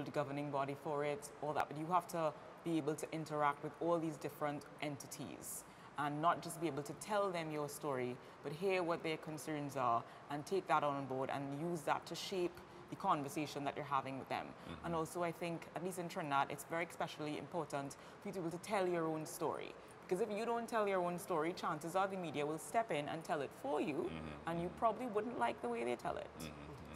the governing body for it, all that, but you have to be able to interact with all these different entities and not just be able to tell them your story, but hear what their concerns are and take that on board and use that to shape the conversation that you're having with them. And also I think, at least in Trinidad, it's very especially important for you to be able to tell your own story. Because if you don't tell your own story, chances are the media will step in and tell it for you, and you probably wouldn't like the way they tell it.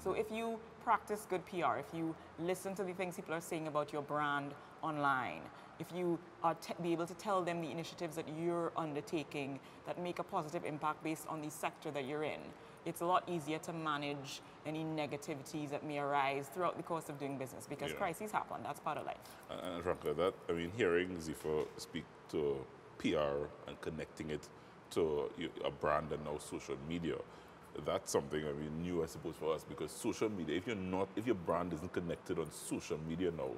So if you practice good PR, if you listen to the things people are saying about your brand online, if you are be able to tell them the initiatives that you're undertaking that make a positive impact based on the sector that you're in, it's a lot easier to manage any negativities that may arise throughout the course of doing business, because crises happen. That's part of life. And Franka, hearing Dzifa speak to PR and connecting it to a brand and now social media, that's something new, I suppose, for us, because social media, if your brand isn't connected on social media now,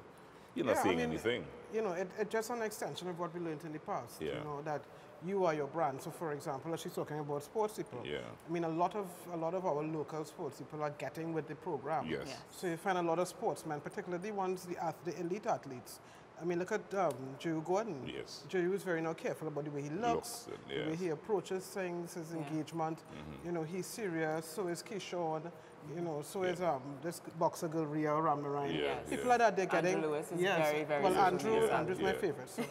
you're not saying anything. You know, it's just an extension of what we learned in the past. You know, that you are your brand. So, for example, as she's talking about sports people. I mean, a lot of our local sports people are getting with the program. So you find a lot of sportsmen, particularly the ones, the elite athletes. I mean, look at Joe Gordon. Joe is very careful about the way he looks, the way he approaches things, his engagement. You know, he's serious. So is Keyshawn. You know, so is this boxer girl, Rhea Ramarine. People like that, they're getting... Andrew Lewis is very, very well, Andrew's my favorite. So.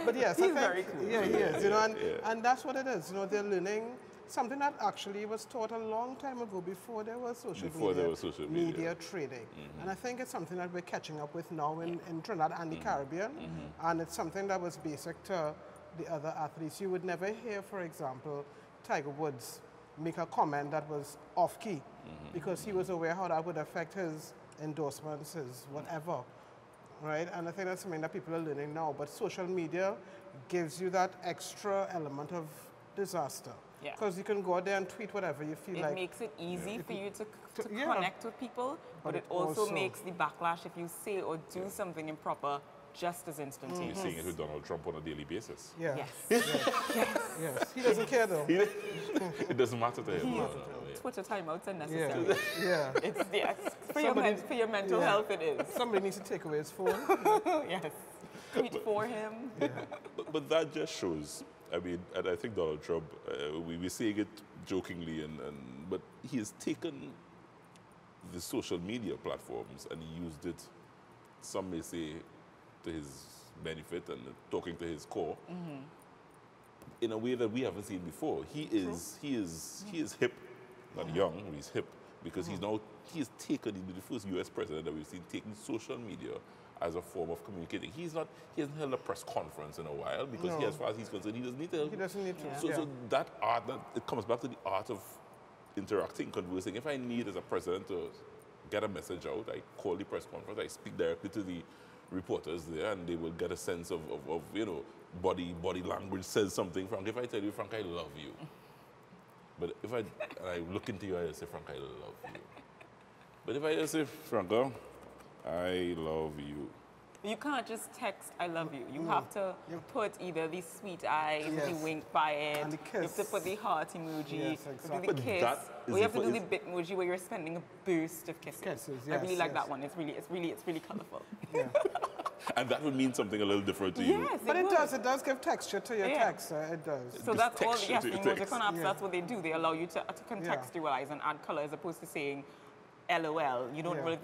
But yes, he's very cool. Yeah, he is. You know, and that's what it is. You know, they're learning something that actually was taught a long time ago, before there was social media trading. And I think it's something that we're catching up with now in Trinidad and the Caribbean. And it's something that was basic to the other athletes. You would never hear, for example, Tiger Woods make a comment that was off-key, because he was aware how that would affect his endorsements, his whatever, right? And I think that's something that people are learning now. But social media gives you that extra element of disaster. Because you can go out there and tweet whatever you feel like. It makes it easy for you to connect with people, but it also makes the backlash if you say or do something improper just as instantaneous. You're seeing it with Donald Trump on a daily basis. Yes. He doesn't care though. It doesn't matter to him. Twitter timeouts are necessary. It's for your mental health it is. Somebody needs to take away his phone. Tweet for him. But that just shows, I mean, and I think Donald Trump, we're saying it jokingly, but he has taken the social media platforms and he used it, some may say, to his benefit and talking to his core in a way that we haven't seen before. He is hip, not young, he's hip, because he has taken, he's the first US president that we've seen taking social media as a form of communicating. He hasn't held a press conference in a while, because as far as he's concerned, he doesn't need to. He doesn't need to. So that art, it comes back to the art of interacting, conversing. If I need as a president to get a message out, I call the press conference, I speak directly to the reporters there, and they will get a sense of you know, body language says something. Frank, if I tell you, Frank, I love you. But if I look into your eyes and say, Frank, I love you. But if I just say, Franka, I love you. You can't just text, I love you. You have to put either the sweet eyes, the wink by it, and the kiss. You have to put the heart emoji, exactly. do the kiss, or you have to do the bit emoji where you're spending a burst of kisses. I really like that one. It's really colorful. And that would mean something a little different to you. Yes, but it does give texture to your text. It does. So that's all. Yes, emoticon apps. That's what they do. They allow you to contextualize and add color, as opposed to saying LOL. You don't really.